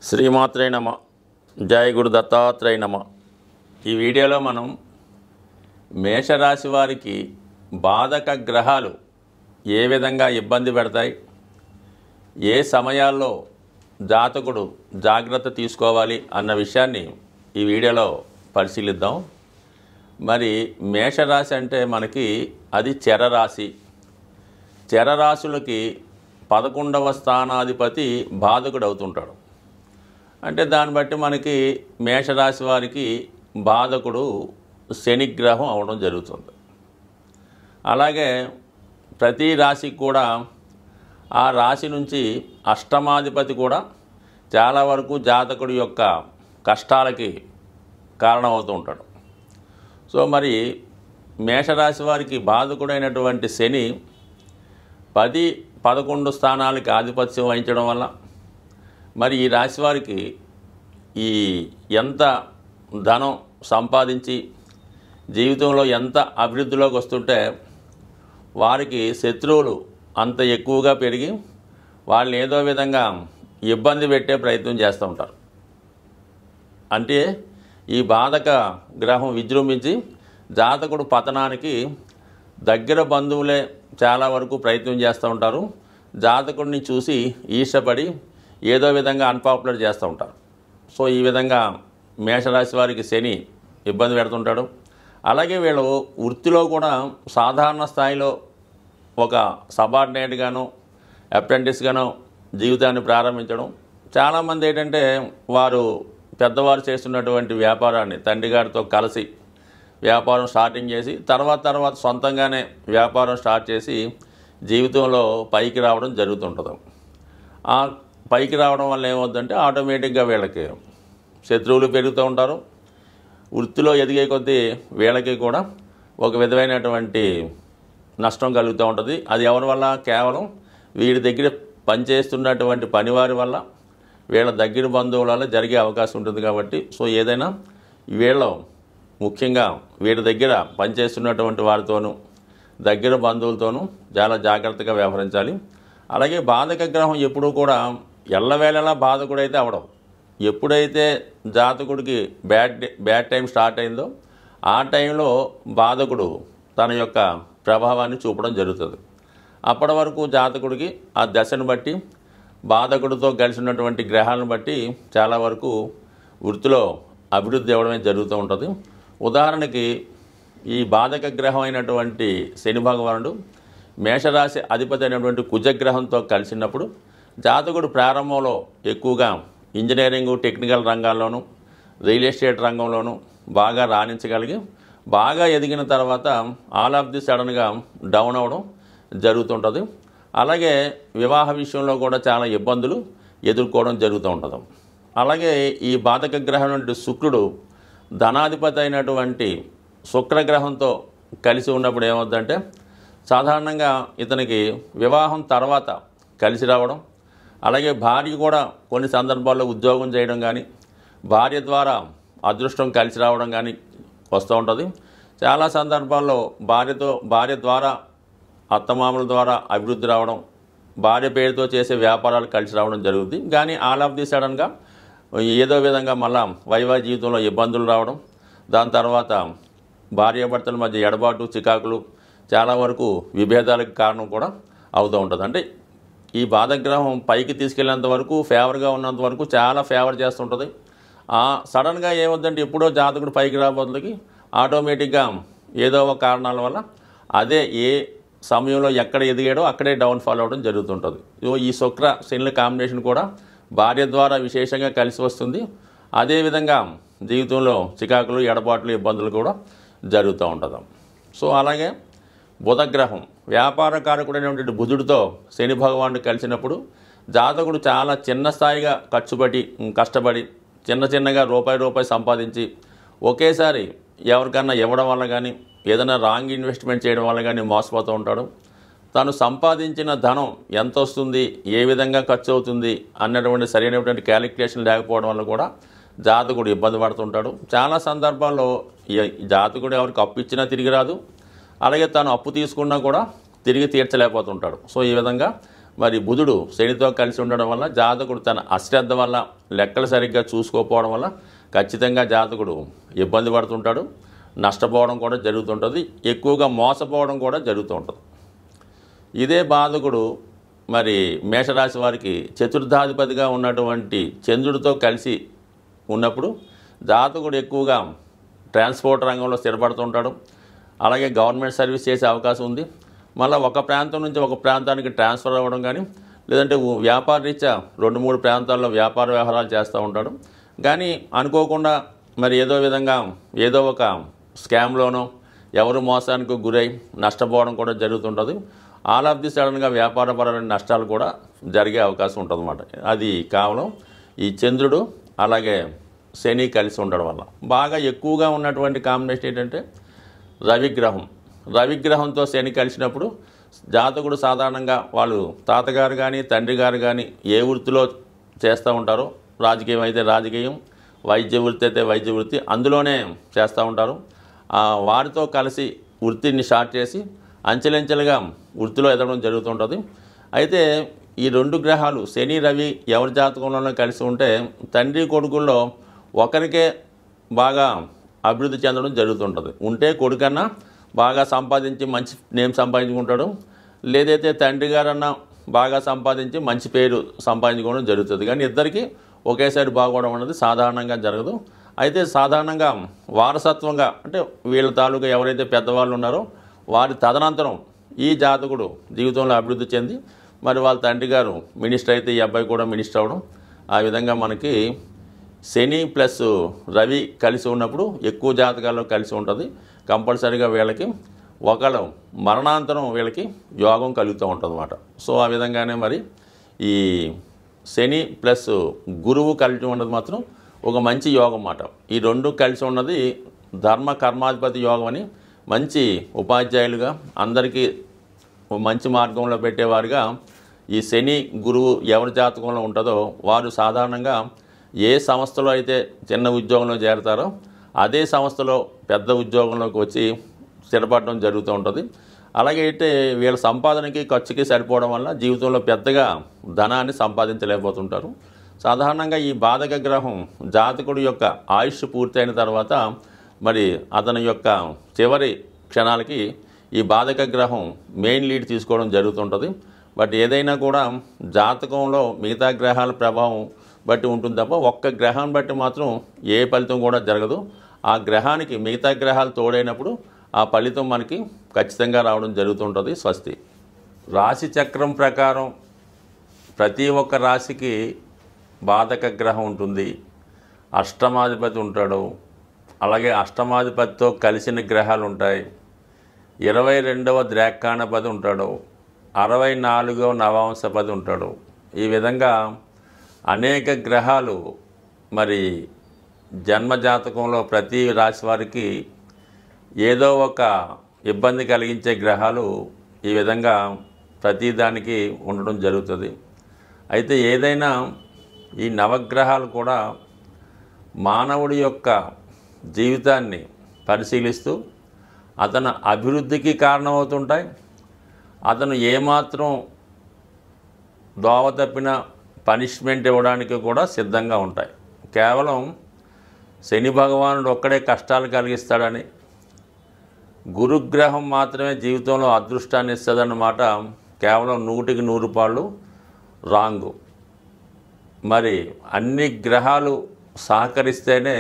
శ్రీమాత్రే నమ. జయ గురు దత్తాత్రేయ నమ. ఈ వీడియోలో మనం మేషరాశి వారికి బాధక గ్రహాలు ఏ విధంగా ఇబ్బంది పెడతాయి, ఏ సమయాల్లో జాతకుడు జాగ్రత్త తీసుకోవాలి అన్న విషయాన్ని ఈ వీడియోలో పరిశీలిద్దాం. మరి మేషరాశి అంటే మనకి అది చరరాశి. చరరాశులకి 11వ స్థానాధిపతి బాధకుడు అవుతుంటాడు. అంటే దాన్ని బట్టి మనకి మేషరాశి వారికి బాధకుడు శనిగ్రహం అవడం జరుగుతుంది. అలాగే ప్రతి రాశికి కూడా ఆ రాశి నుంచి అష్టమాధిపతి కూడా చాలా వరకు జాతకుడి యొక్క కష్టాలకి కారణమవుతూ ఉంటాడు. సో మరి మేషరాశి వారికి బాధకుడైనటువంటి శని 10, 11 స్థానాలకి ఆధిపత్యం వహించడం వల్ల మరి ఈ రాశి వారికి ఎంత ధనం సంపాదించి జీవితంలో ఎంత అభివృద్ధిలోకి వస్తుంటే వారికి శత్రువులు అంత ఎక్కువగా పెరిగి వాళ్ళని ఏదో విధంగా ఇబ్బంది పెట్టే ప్రయత్నం చేస్తూ ఉంటారు. అంటే ఈ బాధక గ్రహం విజృంభించి జాతకుడు పతనానికి దగ్గర బంధువులే చాలా వరకు ప్రయత్నం చేస్తూ ఉంటారు. జాతకుడిని చూసి ఈర్ష్యపడి ఏదో విధంగా అన్పాపులర్ చేస్తూ ఉంటారు. సో ఈ విధంగా మేషరాశి వారికి శని ఇబ్బంది పెడుతుంటాడు. అలాగే వీళ్ళు వృత్తిలో కూడా సాధారణ స్థాయిలో ఒక సబార్డినేట్గానో అప్రెంటిస్గానో జీవితాన్ని ప్రారంభించడం. చాలామంది ఏంటంటే వారు పెద్దవారు చేస్తున్నటువంటి వ్యాపారాన్ని తండ్రి గారితో కలిసి వ్యాపారం స్టార్టింగ్ చేసి తర్వాత సొంతంగానే వ్యాపారం స్టార్ట్ చేసి జీవితంలో పైకి రావడం జరుగుతుంటుంది. ఆ పైకి రావడం వల్ల ఏమవుతుందంటే ఆటోమేటిక్గా వీళ్ళకి శత్రువులు పెరుగుతూ ఉంటారు. వృత్తిలో ఎదిగే కొద్దీ వీళ్ళకి కూడా ఒక విధమైనటువంటి నష్టం కలుగుతూ ఉంటుంది. అది ఎవరి వల్ల? కేవలం వీడి దగ్గర పనిచేస్తున్నటువంటి పనివారి వల్ల, వీళ్ళ దగ్గర బంధువుల వల్ల జరిగే అవకాశం ఉంటుంది. కాబట్టి సో ఏదైనా వీళ్ళు ముఖ్యంగా వీడి దగ్గర పనిచేస్తున్నటువంటి వారితోనూ దగ్గర బంధువులతోనూ చాలా జాగ్రత్తగా వ్యవహరించాలి. అలాగే బాధక గ్రహం ఎప్పుడూ కూడా ఎల్లవేళలా బాధకుడైతే అవడం. ఎప్పుడైతే జాతకుడికి బ్యాడ్ టైం స్టార్ట్ అయిందో ఆ టైంలో బాధకుడు తన యొక్క ప్రభావాన్ని చూపడం జరుగుతుంది. అప్పటి వరకు జాతకుడికి ఆ దశను బట్టి బాధకుడితో కలిసి ఉన్నటువంటి గ్రహాలను బట్టి చాలా వరకు వృత్తిలో అభివృద్ధి అవ్వడమే జరుగుతూ ఉంటుంది. ఉదాహరణకి ఈ బాధక గ్రహం అయినటువంటి శని భగవానుడు మేషరాశి అధిపతి అయినటువంటి కుజగ్రహంతో కలిసినప్పుడు జాతకుడు ప్రారంభంలో ఎక్కువగా ఇంజనీరింగ్, టెక్నికల్ రంగాల్లోనూ రియల్ ఎస్టేట్ రంగంలోనూ బాగా రాణించగలిగి బాగా ఎదిగిన తర్వాత ఆల్ ఆఫ్ ది సడన్గా డౌన్ అవ్వడం జరుగుతుంటుంది. అలాగే వివాహ విషయంలో కూడా చాలా ఇబ్బందులు ఎదుర్కోవడం జరుగుతూ ఉంటుంది. అలాగే ఈ బాధక గ్రహం నుండి శుక్రుడు ధనాధిపతి అయినటువంటి శుక్రగ్రహంతో కలిసి ఉన్నప్పుడు ఏమవుతుందంటే సాధారణంగా ఇతనికి వివాహం తర్వాత కలిసి రావడం, అలాగే భార్య కూడా కొన్ని సందర్భాల్లో ఉద్యోగం చేయడం కానీ భార్య ద్వారా అదృష్టం కలిసి రావడం కానీ వస్తూ ఉంటుంది. చాలా సందర్భాల్లో భార్య ద్వారా అత్తమామల ద్వారా అభివృద్ధి రావడం, భార్య పేరుతో చేసే వ్యాపారాలు కలిసి రావడం జరుగుతుంది. కానీ ఆల్ ఆఫ్ ది సడన్గా ఏదో విధంగా మళ్ళా వైవాహిక జీవితంలో ఇబ్బందులు రావడం, దాని తర్వాత భార్యాభర్తల మధ్య ఎడబాటు, చికాకులు, చాలా వరకు విభేదాలకు కారణం కూడా అవుతూ ఉంటుంది. అంటే ఈ బాధగ్రహం పైకి తీసుకెళ్ళేంత వరకు ఫేవర్గా ఉన్నంత వరకు చాలా ఫేవర్ చేస్తుంటుంది. సడన్గా ఏమవుతుందంటే ఎప్పుడో జాతకుడు పైకి రాబోతులకి ఆటోమేటిక్గా ఏదో ఒక కారణాల వల్ల అదే ఏ సమయంలో ఎక్కడ ఎదిగాడో అక్కడే డౌన్ఫాల్ అవ్వడం జరుగుతుంటుంది. ఈ శుక్ర శనుల కాంబినేషన్ కూడా భార్య ద్వారా విశేషంగా కలిసి వస్తుంది. అదేవిధంగా జీవితంలో చికాకులు, ఎడబాట్లు, ఇబ్బందులు కూడా జరుగుతూ ఉంటుంది. సో అలాగే బుధగ్రహం వ్యాపార కారకుడైనటువంటి బుధుడితో శని భగవానుడు కలిసినప్పుడు జాతకుడు చాలా చిన్న స్థాయిగా కష్టపడి చిన్నగా రూపాయి సంపాదించి ఒకేసారి ఎవరికన్నా ఇవ్వడం వల్ల కానీ ఏదైనా రాంగ్ ఇన్వెస్ట్మెంట్ చేయడం వల్ల కానీ మోసపోతూ ఉంటాడు. తను సంపాదించిన ధనం ఎంత వస్తుంది, ఏ విధంగా ఖర్చు అవుతుంది అన్నటువంటి సరైనటువంటి క్యాలిక్యులేషన్ లేకపోవడం వల్ల కూడా జాతకుడు ఇబ్బంది పడుతుంటాడు. చాలా సందర్భాల్లో జాతకుడు ఎవరికి అప్పు ఇచ్చినా తిరిగి రాదు, అలాగే తను అప్పు తీసుకున్నా కూడా తిరిగి తీర్చలేకపోతుంటాడు. సో ఈ విధంగా మరి బుధుడు శనితో కలిసి ఉండడం వల్ల జాతకుడు తన అశ్రద్ధ వల్ల లెక్కలు సరిగ్గా చూసుకోకపోవడం వల్ల ఖచ్చితంగా జాతకుడు ఇబ్బంది పడుతుంటాడు, నష్టపోవడం కూడా జరుగుతుంటుంది, ఎక్కువగా మోసపోవడం కూడా జరుగుతూ ఉంటుంది. ఇదే బాధకుడు మరి మేషరాశి వారికి చతుర్థాధిపతిగా ఉన్నటువంటి చంద్రుడితో కలిసి ఉన్నప్పుడు జాతకుడు ఎక్కువగా ట్రాన్స్పోర్ట్ రంగంలో స్థిరపడుతుంటాడు, అలాగే గవర్నమెంట్ సర్వీస్ చేసే అవకాశం ఉంది. మళ్ళీ ఒక ప్రాంతం నుంచి ఒక ప్రాంతానికి ట్రాన్స్ఫర్ అవ్వడం కానీ, లేదంటే వ్యాపార రీత్యా 2-3 ప్రాంతాల్లో వ్యాపార వ్యవహారాలు చేస్తూ ఉంటాడు. కానీ అనుకోకుండా మరి ఏదో విధంగా ఏదో ఒక స్కామ్లోనో ఎవరు మోసానికి గురై నష్టపోవడం కూడా జరుగుతుంటుంది. ఆల్ ఆఫ్ ది సడన్గా వ్యాపారపరమైన నష్టాలు కూడా జరిగే అవకాశం ఉంటుంది అన్నమాట. అది కేవలం ఈ చంద్రుడు అలాగే శని కలిసి ఉండడం వల్ల. బాగా ఎక్కువగా ఉన్నటువంటి కాంబినేషన్ ఏంటంటే రవిగ్రహంతో శని కలిసినప్పుడు జాతకుడు సాధారణంగా వాళ్ళు తాతగారు కానీ తండ్రి గారు కానీ ఏ వృత్తిలో చేస్తూ ఉంటారో, రాజకీయం అయితే రాజకీయం, వైద్య వృత్తి అయితే వైద్య వృత్తి, అందులోనే చేస్తూ ఉంటారు. వారితో కలిసి వృత్తిని స్టార్ట్ చేసి అంచెలంచెలుగా వృత్తిలో ఎదగడం జరుగుతుంటుంది. అయితే ఈ 2 గ్రహాలు శని రవి ఎవరి జాతకంలోనూ కలిసి ఉంటే తండ్రి కొడుకుల్లో ఒకరికే బాగా అభివృద్ధి చెందడం జరుగుతుంటుంది. ఉంటే కొడుకన్నా బాగా సంపాదించి మంచి నేమ్ సంపాదించుకుంటాడు, లేదైతే తండ్రి గారన్నా బాగా సంపాదించి మంచి పేరు సంపాదించుకోవడం జరుగుతుంది. కానీ ఇద్దరికీ ఒకేసారి బాగోవడం అనేది సాధారణంగా జరగదు. అయితే సాధారణంగా వారసత్వంగా అంటే వీళ్ళ తాలూకా ఎవరైతే పెద్దవాళ్ళు ఉన్నారో వారి తదనంతరం ఈ జాతకుడు జీవితంలో అభివృద్ధి చెంది మరి వాళ్ళ తండ్రి గారు మినిస్టర్ అయితే ఈ అబ్బాయి కూడా మినిస్టర్ అవ్వడం, ఆ విధంగా మనకి శని ప్లస్ రవి కలిసి ఉన్నప్పుడు ఎక్కువ జాతకాల్లో కలిసి ఉంటుంది. కంపల్సరీగా వీళ్ళకి ఒకళ్ళు మరణాంతరం వీళ్ళకి యోగం కలుగుతూ ఉంటుంది అన్నమాట. సో ఆ విధంగానే మరి ఈ శని ప్లస్ గురువు కలిసి ఉన్నది మాత్రం ఒక మంచి యోగం అన్నమాట. ఈ 2 కలిసి ఉన్నది ధర్మ కర్మాధిపతి యోగం అని, మంచి ఉపాధ్యాయులుగా అందరికీ మంచి మార్గంలో పెట్టేవారుగా ఈ శని గురువు ఎవరి జాతకంలో ఉంటుందో వారు సాధారణంగా ఏ సంస్థలో అయితే చిన్న ఉద్యోగంలో చేరతారో అదే సంస్థలో పెద్ద ఉద్యోగంలోకి వచ్చి స్థిరపడడం జరుగుతూ ఉంటుంది. అలాగే అయితే వీళ్ళ సంపాదనకి ఖర్చుకి సరిపోవడం వల్ల జీవితంలో పెద్దగా ధనాన్ని సంపాదించలేకపోతుంటారు. సాధారణంగా ఈ బాధక గ్రహం జాతకుడి యొక్క ఆయుష్ పూర్తయిన తర్వాత మరి అతని యొక్క చివరి క్షణాలకి ఈ బాధక గ్రహం మెయిన్ లీడ్ తీసుకోవడం జరుగుతుంటుంది. బట్ ఏదైనా కూడా జాతకంలో మిగతా గ్రహాల ప్రభావం బట్టి ఉంటుంది తప్ప ఒక్క గ్రహం బట్టి మాత్రం ఏ ఫలితం కూడా జరగదు. ఆ గ్రహానికి మిగతా గ్రహాలు తోడైనప్పుడు ఆ ఫలితం మనకి ఖచ్చితంగా రావడం జరుగుతుంటుంది. స్వస్తి. రాశి చక్రం ప్రకారం ప్రతి ఒక్క రాశికి బాధక గ్రహం ఉంటుంది, అష్టమాధిపతి ఉంటాడు, అలాగే అష్టమాధిపతితో కలిసిన గ్రహాలు ఉంటాయి, 22వ ద్రాక్షాణపతి ఉంటాడు, 64వ నవాంశపతి ఉంటాడు. ఈ విధంగా అనేక గ్రహాలు మరి జన్మజాతకంలో ప్రతి రాశి వారికి ఏదో ఒక ఇబ్బంది కలిగించే గ్రహాలు ఈ విధంగా ప్రతిదానికి ఉండడం జరుగుతుంది. అయితే ఏదైనా ఈ నవగ్రహాలు కూడా మానవుడి యొక్క జీవితాన్ని పరిశీలిస్తూ అతని అభివృద్ధికి కారణమవుతుంటాయి. అతను ఏమాత్రం దోవ తప్పిన పనిష్మెంట్ ఇవ్వడానికి కూడా సిద్ధంగా ఉంటాయి. కేవలం శని భగవానుడు ఒక్కడే కష్టాలు కలిగిస్తాడని, గురుగ్రహం మాత్రమే జీవితంలో అదృష్టాన్ని ఇస్తుందన్నమాట కేవలం 100కి 100 పాళ్ళు రాంగు. మరి అన్ని గ్రహాలు సహకరిస్తేనే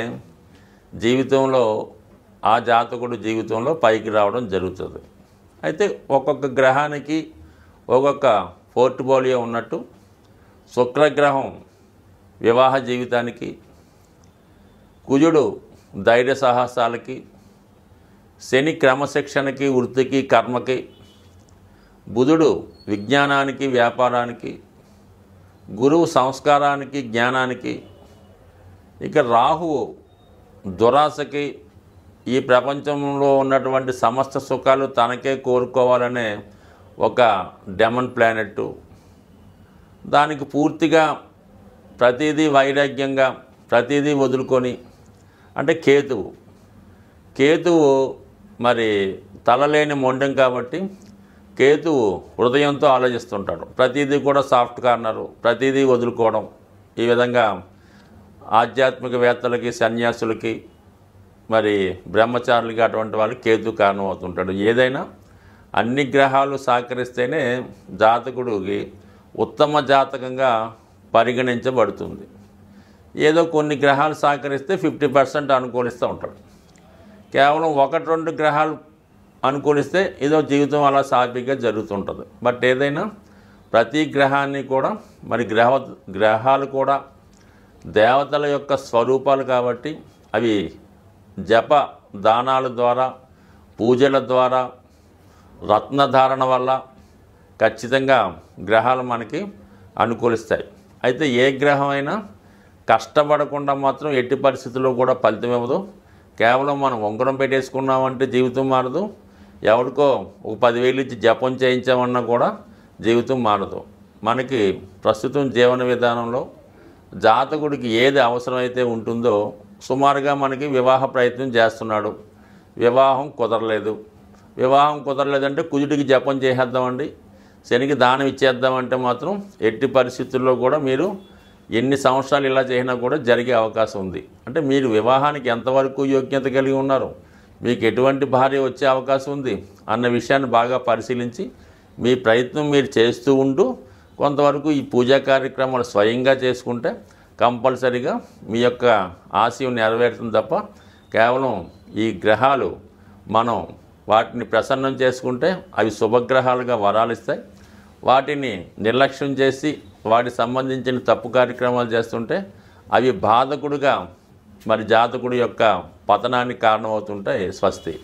జీవితంలో ఆ జాతకుడు జీవితంలో పైకి రావడం జరుగుతుంది. అయితే ఒక్కొక్క గ్రహానికి ఒక్కొక్క పోర్ట్ఫోలియో ఉన్నట్టు శుక్రగ్రహం వివాహ జీవితానికి, కుజుడు ధైర్య సాహసాలకి, శని క్రమశిక్షణకి, వృత్తికి, కర్మకి, బుధుడు విజ్ఞానానికి, వ్యాపారానికి, గురువు సంస్కారానికి, జ్ఞానానికి, ఇక రాహువు దురాశకి, ఈ ప్రపంచంలో ఉన్నటువంటి సమస్త సుఖాలు తనకే కోరుకోవాలనే ఒక డెమన్ ప్లానెట్, దానికి పూర్తిగా ప్రతిదీ వైరాగ్యంగా ప్రతిదీ వదులుకొని, అంటే కేతువు మరి తలలేని మొండెం కాబట్టి కేతువు హృదయంతో ఆలోచిస్తుంటాడు. ప్రతిదీ కూడా సాఫ్ట్ కార్నరు, ప్రతిదీ వదులుకోవడం. ఈ విధంగా ఆధ్యాత్మికవేత్తలకి, సన్యాసులకి, మరి బ్రహ్మచారులకి అటువంటి వాళ్ళకి కేతు కారణం అవుతుంటాడు. ఏదైనా అన్ని గ్రహాలు సహకరిస్తేనే జాతకుడికి ఉత్తమ జాతకంగా పరిగణించబడుతుంది. ఏదో కొన్ని గ్రహాలు సహకరిస్తే 50% అనుకూలిస్తూ ఉంటాడు. కేవలం 1-2 గ్రహాలు అనుకూలిస్తే ఏదో జీవితం అలా సాఫీగా జరుగుతుంటుంది. బట్ ఏదైనా ప్రతి గ్రహాన్ని కూడా మరి గ్రహాలు కూడా దేవతల యొక్క స్వరూపాలు కాబట్టి అవి జప దానాల ద్వారా, పూజల ద్వారా, రత్నధారణ వల్ల ఖచ్చితంగా గ్రహాలు మనకి అనుకూలిస్తాయి. అయితే ఏ గ్రహం అయినా కష్టపడకుండా మాత్రం ఎట్టి పరిస్థితుల్లో కూడా ఫలితం ఇవ్వదు. కేవలం మనం ఉంగరం పెట్టేసుకున్నామంటే జీవితం మారదు. ఎవరికో ఒక 10,000 ఇచ్చి జపం చేయించామన్నా కూడా జీవితం మారదు. మనకి ప్రస్తుతం జీవన విధానంలో జాతకుడికి ఏది అవసరమైతే ఉంటుందో సుమారుగా మనకి వివాహ ప్రయత్నం చేస్తున్నాడు, వివాహం కుదరలేదంటే కుజుడికి జపం చేసేద్దామండి, శనికి దానం ఇచ్చేద్దామంటే మాత్రం ఎట్టి పరిస్థితుల్లో కూడా మీరు ఎన్ని సంవత్సరాలు ఇలా చేసినా కూడా జరిగే అవకాశం ఉంది. అంటే మీరు వివాహానికి ఎంతవరకు యోగ్యత కలిగి ఉన్నారు, మీకు ఎటువంటి భార్య వచ్చే అవకాశం ఉంది అన్న విషయాన్ని బాగా పరిశీలించి మీ ప్రయత్నం మీరు చేస్తూ ఉంటూ కొంతవరకు ఈ పూజా కార్యక్రమాలు స్వయంగా చేసుకుంటే కంపల్సరీగా మీ యొక్క ఆశయం నెరవేరుతుంది తప్ప కేవలం ఈ గ్రహాలు మనం వాటిని ప్రసన్నం చేసుకుంటే అవి శుభగ్రహాలుగా వరాలు ఇస్తాయి. వాటిని నిర్లక్ష్యం చేసి వాటికి సంబంధించిన తప్పు కార్యక్రమాలు చేస్తుంటే అవి బాధకుడుగా మరి జాతకుడి యొక్క పతనానికి కారణమవుతుంటాయి. స్వస్తి.